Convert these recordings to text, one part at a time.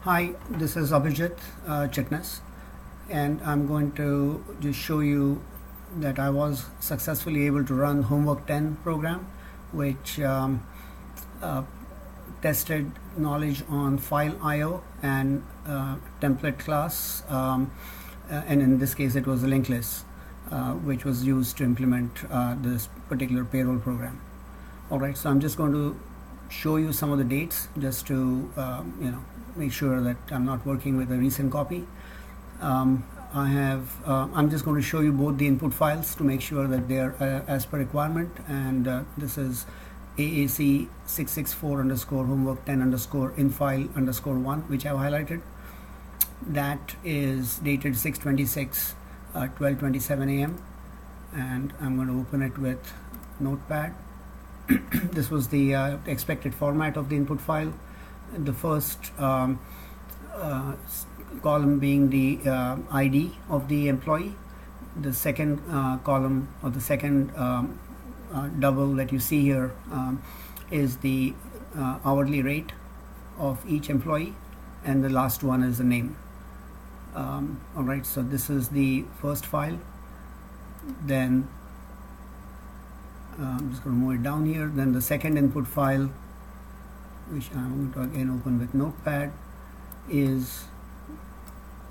Hi, this is Abhijit Chitnis, and I'm going to just show you that I was successfully able to run Homework 10 program, which uh, tested knowledge on file IO and template class, and in this case it was a linked list, which was used to implement this particular payroll program. Alright, so I'm just going to show you some of the dates just to make sure that I'm not working with a recent copy. I'm just going to show you both the input files to make sure that they are as per requirement, and this is AAC 664 underscore homework 10 underscore infile underscore 1, which I've highlighted. That is dated 6/26 12:27 a.m. and I'm going to open it with Notepad. This was the expected format of the input file. The first column being the ID of the employee. The second column, or the second double that you see here, is the hourly rate of each employee, and the last one is the name. Alright, so this is the first file. Then I'm just going to move it down here. Then the second input file, which I'm going to again open with Notepad, is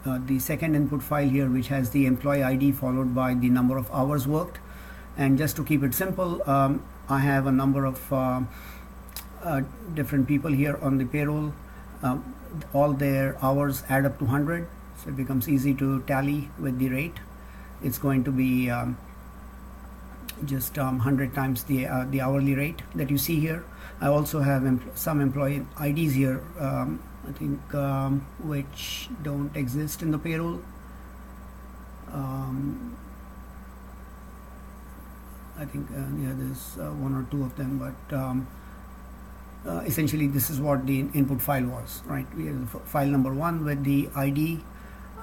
the second input file here, which has the employee ID followed by the number of hours worked. And just to keep it simple, I have a number of different people here on the payroll. All their hours add up to 100, so it becomes easy to tally with the rate. It's going to be just 100 times the hourly rate that you see here. I also have some employee IDs here, I think, which don't exist in the payroll. I think there's one or two of them, but essentially this is what the input file was, right? We have file number 1 with the ID,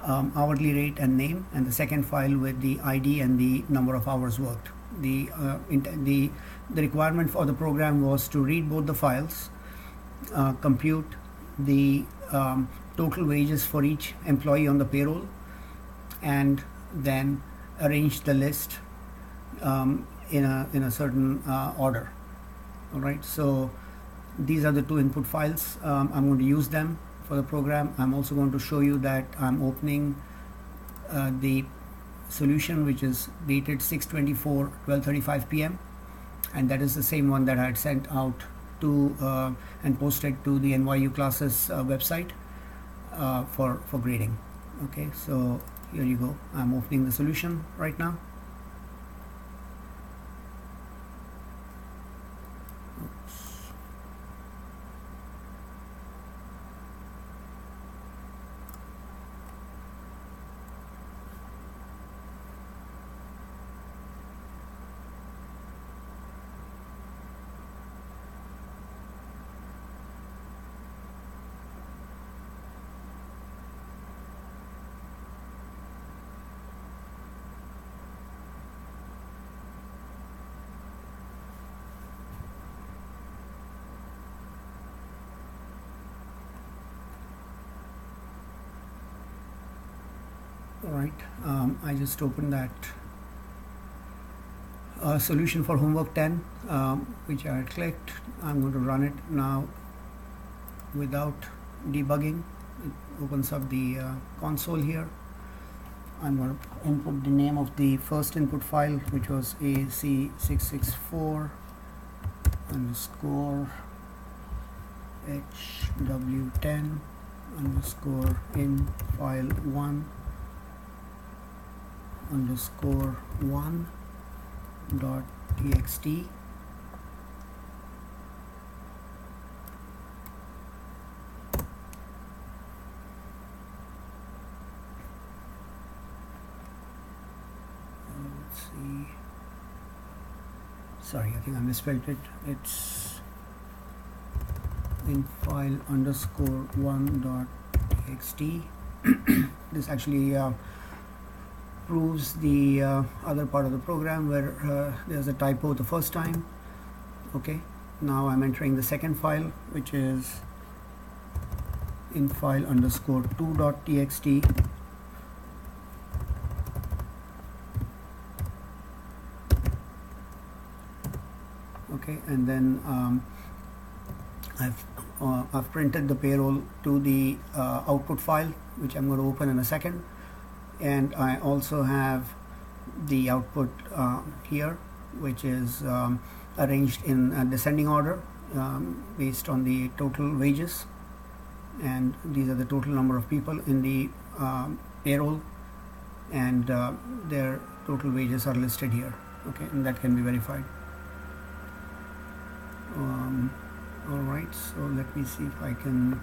hourly rate and name, and the second file with the ID and the number of hours worked. The requirement for the program was to read both the files, compute the total wages for each employee on the payroll, and then arrange the list in a certain order. All right, so these are the two input files. I'm going to use them for the program. I'm also going to show you that I'm opening the solution, which is dated 6/24 12:35 p.m. and that is the same one that I had sent out to and posted to the NYU classes website for grading. Okay, so here you go. I'm opening the solution right now. Alright, I just opened that solution for homework 10, which I had clicked. I'm going to run it now without debugging. It opens up the console here. I'm going to input the name of the first input file, which was AC664 underscore HW10 underscore in file 1 underscore 1 dot txt. Let's see. Sorry, I think I misspelled it. It's in file underscore 1 dot txt. This actually proves the other part of the program where there's a typo the first time. Okay, now I'm entering the second file, which is in file underscore 2.txt. Okay, and then I've printed the payroll to the output file, which I'm going to open in a second, and I also have the output here, which is arranged in a descending order based on the total wages, and these are the total number of people in the payroll, and their total wages are listed here. Okay, and that can be verified. Alright, so let me see if I can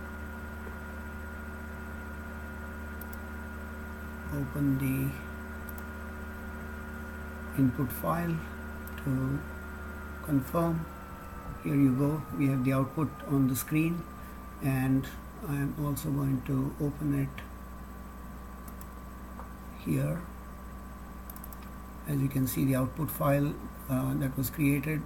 open the input file to confirm. Here you go, we have the output on the screen, and I am also going to open it here. As you can see, the output file that was created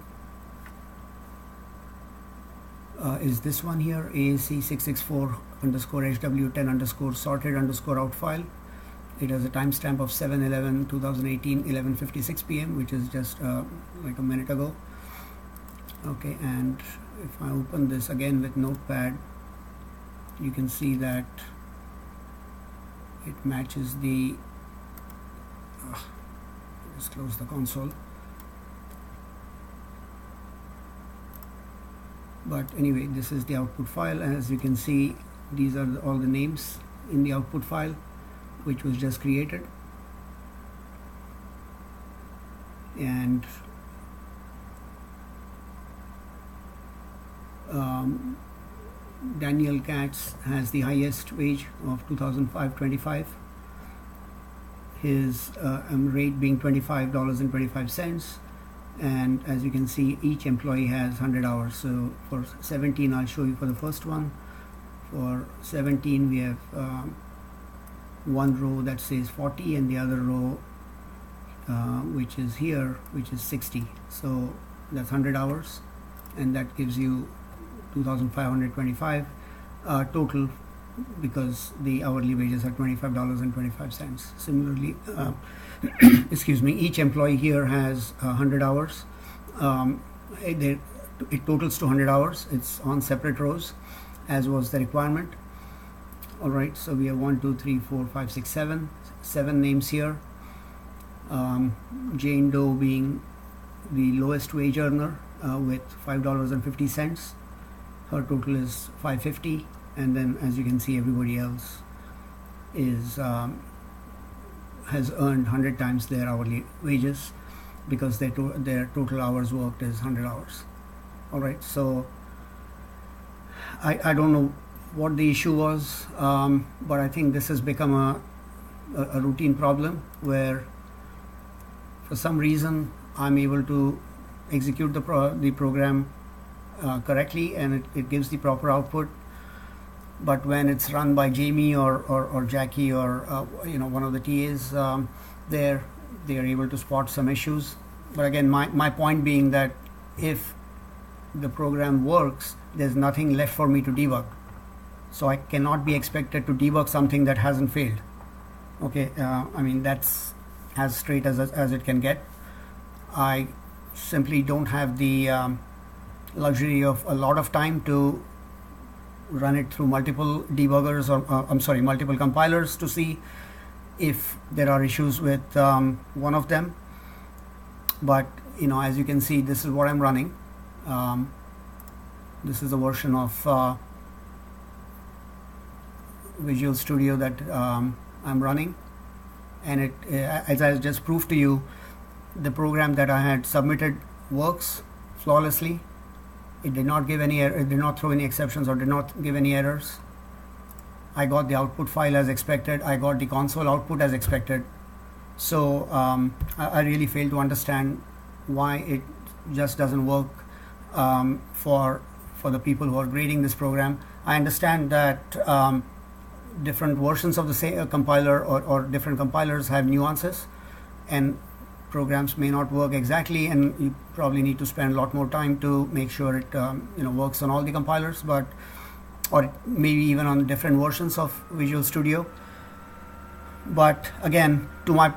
is this one here, AAC664 underscore HW10 underscore sorted underscore out file. It has a timestamp of 7/11/2018 11:56 p.m., which is just like a minute ago. Okay, and if I open this again with Notepad, you can see that it matches the just close the console. But anyway, this is the output file, and as you can see, these are all the names in the output file which was just created. And Daniel Katz has the highest wage of $2,525, his rate being $25.25. And as you can see, each employee has 100 hours. So for 17, I'll show you for the first one. For 17, we have one row that says 40, and the other row which is here, which is 60. So that's 100 hours, and that gives you 2,525 total, because the hourly wages are $25.25. Similarly, excuse me, each employee here has 100 hours. It totals to 100 hours. It's on separate rows, as was the requirement. All right, so we have 1, 2, 3, 4, 5, 6, 7 names here. Jane Doe being the lowest wage earner with $5.50. Her total is $5.50, and then as you can see, everybody else is has earned 100 times their hourly wages, because their total hours worked is 100 hours. All right, so I don't know what the issue was, but I think this has become a routine problem where for some reason I'm able to execute the program correctly, and it gives the proper output. But when it's run by Jamie or Jackie or one of the TAs, they are able to spot some issues. But again, my point being that if the program works, there's nothing left for me to debug. So I cannot be expected to debug something that hasn't failed. Okay, I mean, that's as straight as it can get. I simply don't have the luxury of a lot of time to run it through multiple debuggers or multiple compilers to see if there are issues with one of them. But as you can see, this is what I'm running. This is a version of Visual Studio that I'm running, and it, as I just proved to you, the program that I had submitted works flawlessly. It did not give any it did not throw any exceptions or did not give any errors. I got the output file as expected. I got the console output as expected. So I really fail to understand why it just doesn't work for the people who are grading this program. I understand that different versions of the same compiler or different compilers have nuances, and programs may not work exactly, and you probably need to spend a lot more time to make sure it works on all the compilers. But or maybe even on different versions of Visual Studio. But again, to my,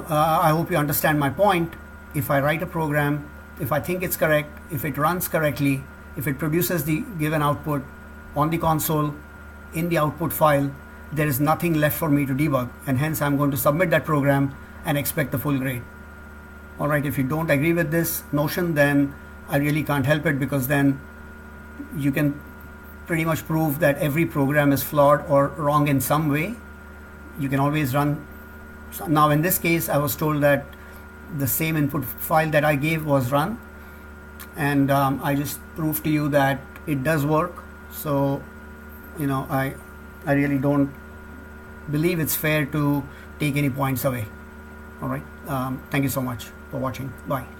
I hope you understand my point. If I write a program, if I think it's correct, if it runs correctly, if it produces the given output on the console in the output file, there is nothing left for me to debug, and hence I'm going to submit that program and expect the full grade. All right, if you don't agree with this notion, then I really can't help it, because then you can pretty much prove that every program is flawed or wrong in some way. You can always run. Now in this case, I was told that the same input file that I gave was run, and I just proved to you that it does work. So I really don't believe it's fair to take any points away. All right, thank you so much for watching. Bye.